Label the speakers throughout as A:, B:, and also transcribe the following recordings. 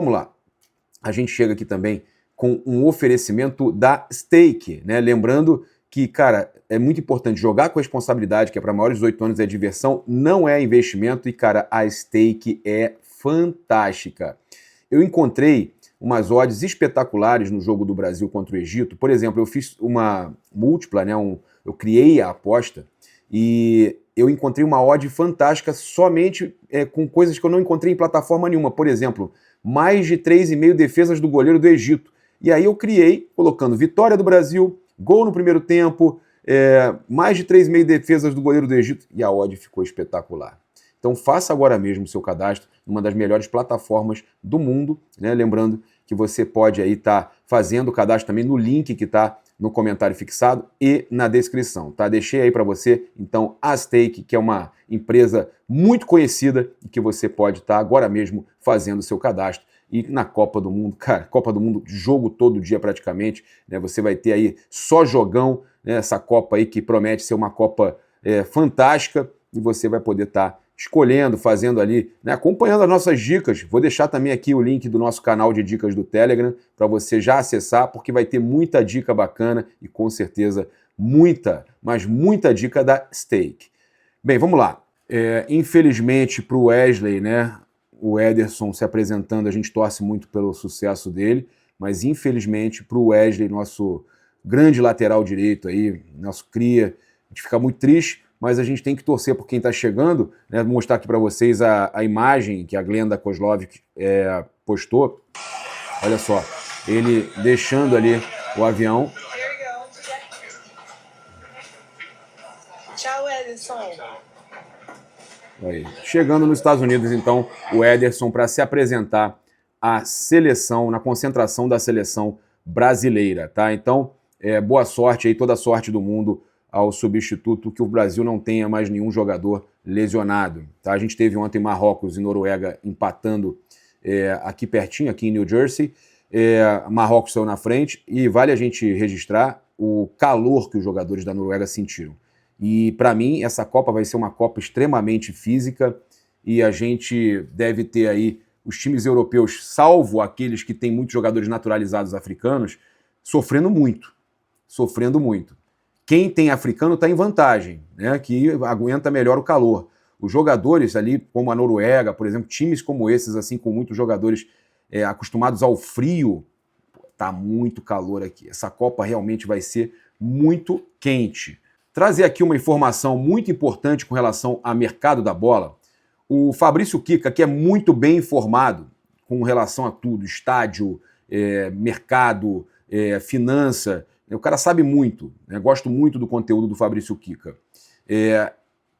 A: Vamos lá. A gente chega aqui também com um oferecimento da Stake, né? Lembrando que, cara, é muito importante jogar com responsabilidade, que é para maiores de 18 anos, é diversão, não é investimento e, cara, a Stake é fantástica. Eu encontrei umas odds espetaculares no jogo do Brasil contra o Egito. Por exemplo, eu fiz uma múltipla, né? Eu criei a aposta e eu encontrei uma odd fantástica somente com coisas que eu não encontrei em plataforma nenhuma. Por exemplo, mais de 3,5 defesas do goleiro do Egito. E aí eu criei, colocando vitória do Brasil, gol no primeiro tempo, mais de 3,5 defesas do goleiro do Egito, e a odd ficou espetacular. Então faça agora mesmo o seu cadastro em uma das melhores plataformas do mundo, né? Lembrando que você pode aí estar fazendo o cadastro também no link que está no comentário fixado e na descrição, tá? Deixei aí para você, então, a Stake, que é uma empresa muito conhecida e que você pode estar agora mesmo fazendo o seu cadastro. E na Copa do Mundo, cara, Copa do Mundo, jogo todo dia praticamente, né? Você vai ter aí só jogão, né? Essa Copa aí que promete ser uma Copa fantástica e você vai poder estar escolhendo, fazendo ali, né, acompanhando as nossas dicas. Vou deixar também aqui o link do nosso canal de dicas do Telegram para você já acessar, porque vai ter muita dica bacana e com certeza muita, mas muita dica da Stake. Bem, vamos lá. Infelizmente para o Wesley, né, o Ederson se apresentando, a gente torce muito pelo sucesso dele, mas infelizmente para o Wesley, nosso grande lateral direito aí, nosso cria, a gente fica muito triste, mas a gente tem que torcer por quem está chegando, né? Vou mostrar aqui para vocês a imagem que a Glenda Kozlovic postou. Olha só, ele deixando ali o avião.
B: Tchau, Ederson.
A: Aí. Chegando nos Estados Unidos, então, o Ederson para se apresentar à seleção, na concentração da seleção brasileira, tá? Então, boa sorte aí, toda a sorte do mundo ao substituto, que o Brasil não tenha mais nenhum jogador lesionado. Tá? A gente teve ontem Marrocos e Noruega empatando aqui pertinho, aqui em New Jersey. Marrocos saiu na frente e vale a gente registrar o calor que os jogadores da Noruega sentiram. E para mim essa Copa vai ser uma Copa extremamente física e a gente deve ter aí os times europeus, salvo aqueles que têm muitos jogadores naturalizados africanos, sofrendo muito. Quem tem africano está em vantagem, né, que aguenta melhor o calor. Os jogadores ali, como a Noruega, por exemplo, times como esses, assim, com muitos jogadores acostumados ao frio, tá muito calor aqui. Essa Copa realmente vai ser muito quente. Trazer aqui uma informação muito importante com relação ao mercado da bola. O Fabrício Kika, que é muito bem informado com relação a tudo, estádio, mercado, finança, o cara sabe muito, né? Gosto muito do conteúdo do Fabrício Kika.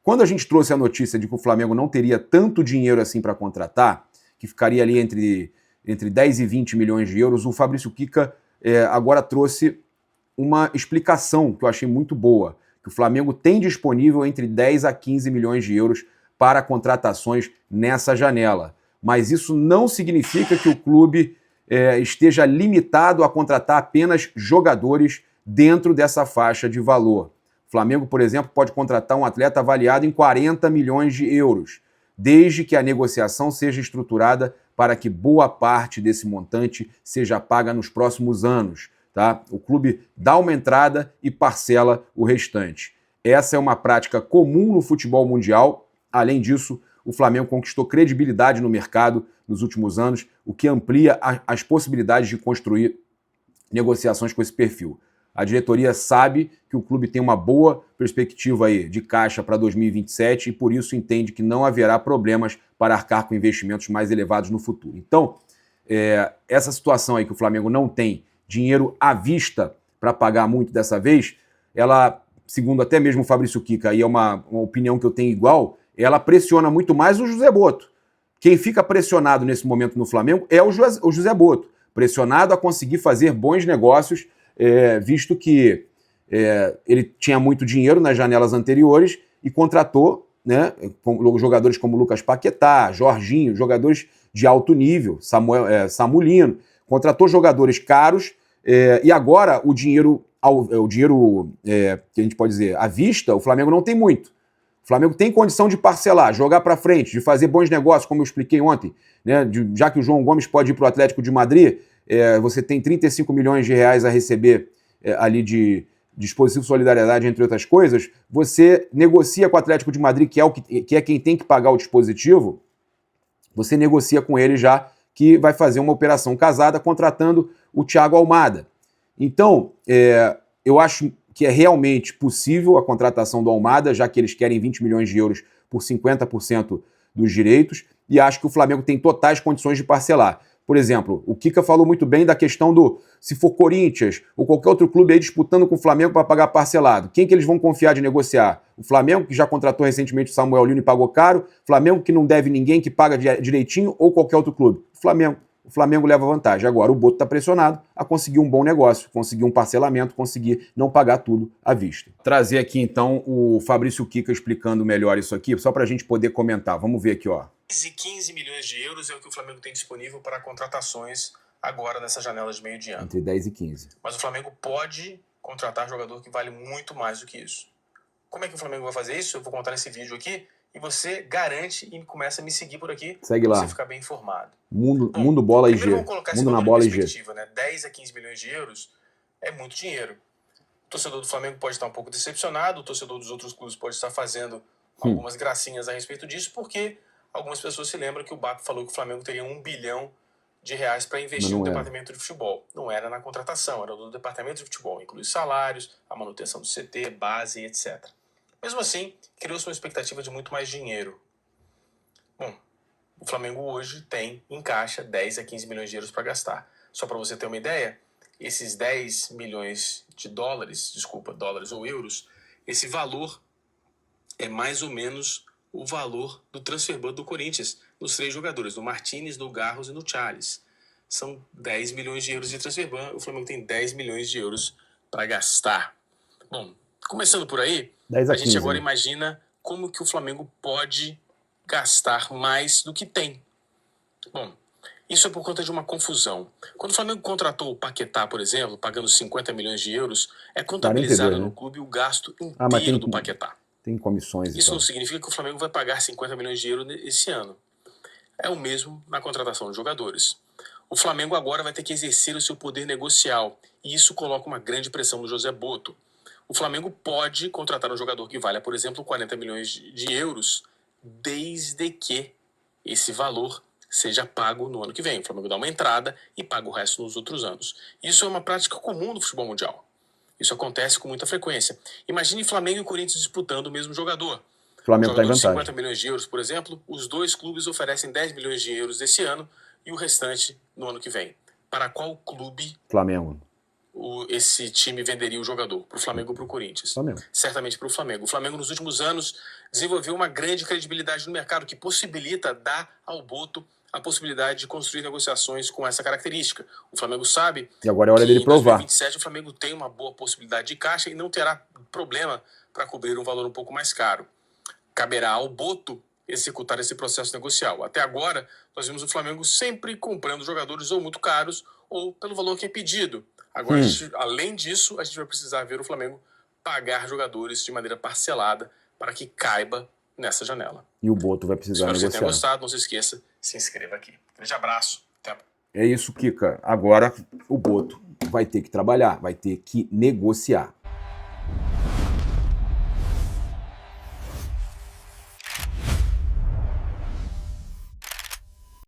A: Quando a gente trouxe a notícia de que o Flamengo não teria tanto dinheiro assim para contratar, que ficaria ali entre 10 e 20 milhões de euros, o Fabrício Kika agora trouxe uma explicação que eu achei muito boa, que o Flamengo tem disponível entre 10 a 15 milhões de euros para contratações nessa janela. Mas isso não significa que o clube esteja limitado a contratar apenas jogadores dentro dessa faixa de valor. O Flamengo, por exemplo, pode contratar um atleta avaliado em 40 milhões de euros, desde que a negociação seja estruturada para que boa parte desse montante seja paga nos próximos anos. Tá? O clube dá uma entrada e parcela o restante. Essa é uma prática comum no futebol mundial. Além disso, o Flamengo conquistou credibilidade no mercado nos últimos anos, o que amplia as possibilidades de construir negociações com esse perfil. A diretoria sabe que o clube tem uma boa perspectiva aí de caixa para 2027 e por isso entende que não haverá problemas para arcar com investimentos mais elevados no futuro. Então, essa situação aí que o Flamengo não tem dinheiro à vista para pagar muito dessa vez, ela, segundo até mesmo o Fabrício Kika, e é uma opinião que eu tenho igual, ela pressiona muito mais o José Boto. Quem fica pressionado nesse momento no Flamengo é o José Boto, pressionado a conseguir fazer bons negócios, visto que ele tinha muito dinheiro nas janelas anteriores e contratou, né, jogadores como Lucas Paquetá, Jorginho, jogadores de alto nível, Samulino, contratou jogadores caros e agora o dinheiro que a gente pode dizer à vista, o Flamengo não tem muito. O Flamengo tem condição de parcelar, jogar para frente, de fazer bons negócios, como eu expliquei ontem, né? Já que o João Gomes pode ir para o Atlético de Madrid, você tem 35 milhões de reais a receber ali de dispositivo de solidariedade, entre outras coisas, você negocia com o Atlético de Madrid, que é quem tem que pagar o dispositivo, você negocia com ele já que vai fazer uma operação casada contratando o Thiago Almada. Então, eu acho que é realmente possível a contratação do Almada, já que eles querem 20 milhões de euros por 50% dos direitos, e acho que o Flamengo tem totais condições de parcelar. Por exemplo, o Kika falou muito bem da questão do, se for Corinthians ou qualquer outro clube aí disputando com o Flamengo para pagar parcelado, quem que eles vão confiar de negociar? O Flamengo, que já contratou recentemente o Samuel Lino e pagou caro, Flamengo que não deve ninguém, que paga direitinho, ou qualquer outro clube? O Flamengo leva vantagem. Agora o Boto está pressionado a conseguir um bom negócio, conseguir um parcelamento, conseguir não pagar tudo à vista. Trazer aqui então o Fabrício Kika explicando melhor isso aqui, só para a gente poder comentar. Vamos ver aqui, ó.
B: 15 milhões de euros é o que o Flamengo tem disponível para contratações agora nessa janela de meio de ano.
A: Entre 10 e 15.
B: Mas o Flamengo pode contratar jogador que vale muito mais do que isso. Como é que o Flamengo vai fazer isso? Eu vou contar nesse vídeo aqui e você garante e começa a me seguir por aqui.
A: Segue lá.
B: Pra você ficar bem informado.
A: Mundo Bola IG.
B: Vamos colocar
A: Mundo na Bola IG.
B: Né? 10 a 15 milhões de euros é muito dinheiro. O torcedor do Flamengo pode estar um pouco decepcionado, o torcedor dos outros clubes pode estar fazendo algumas gracinhas a respeito disso, porque algumas pessoas se lembram que o Baco falou que o Flamengo teria 1 bilhão de reais para investir no departamento de futebol. Não era na contratação, era no departamento de futebol. Inclui salários, a manutenção do CT, base, etc. Mesmo assim, criou-se uma expectativa de muito mais dinheiro. Bom, o Flamengo hoje tem, em caixa, 10 a 15 milhões de euros para gastar. Só para você ter uma ideia, esses 10 milhões de dólares, dólares ou euros, esse valor é mais ou menos o valor do transfer ban do Corinthians nos 3 jogadores, no Martínez, no Garros e no Charles. São 10 milhões de euros de transfer ban, o Flamengo tem 10 milhões de euros para gastar. Bom, começando por aí, a gente agora imagina como que o Flamengo pode gastar mais do que tem. Bom, isso é por conta de uma confusão. Quando o Flamengo contratou o Paquetá, por exemplo, pagando 50 milhões de euros, é contabilizado no clube o gasto inteiro do Paquetá.
A: Tem comissões.
B: Isso não significa que o Flamengo vai pagar 50 milhões de euros esse ano. É o mesmo na contratação de jogadores. O Flamengo agora vai ter que exercer o seu poder negocial, e isso coloca uma grande pressão no José Boto. O Flamengo pode contratar um jogador que valha, por exemplo, 40 milhões de euros, desde que esse valor seja pago no ano que vem. O Flamengo dá uma entrada e paga o resto nos outros anos. Isso é uma prática comum no futebol mundial. Isso acontece com muita frequência. Imagine Flamengo e Corinthians disputando o mesmo jogador.
A: O Flamengo está em vantagem.
B: 50 milhões de euros, por exemplo, os 2 clubes oferecem 10 milhões de euros esse ano e o restante no ano que vem. Para qual clube
A: Flamengo
B: esse time venderia o jogador? Para o Flamengo ou para o Corinthians?
A: Flamengo.
B: Certamente para o Flamengo. O Flamengo, nos últimos anos, desenvolveu uma grande credibilidade no mercado que possibilita dar ao Boto a possibilidade de construir negociações com essa característica. O Flamengo sabe
A: e agora é hora dele provar.
B: Em 2027 o Flamengo tem uma boa possibilidade de caixa e não terá problema para cobrir um valor um pouco mais caro. Caberá ao Boto executar esse processo negocial. Até agora, nós vimos o Flamengo sempre comprando jogadores ou muito caros ou pelo valor que é pedido. Agora, além disso, a gente vai precisar ver o Flamengo pagar jogadores de maneira parcelada para que caiba nessa janela.
A: E o Boto vai precisar negociar.
B: Espero que você tenha gostado. Não se esqueça, se inscreva aqui. Grande abraço. Até.
A: É isso, Kika. Agora o Boto vai ter que trabalhar, vai ter que negociar.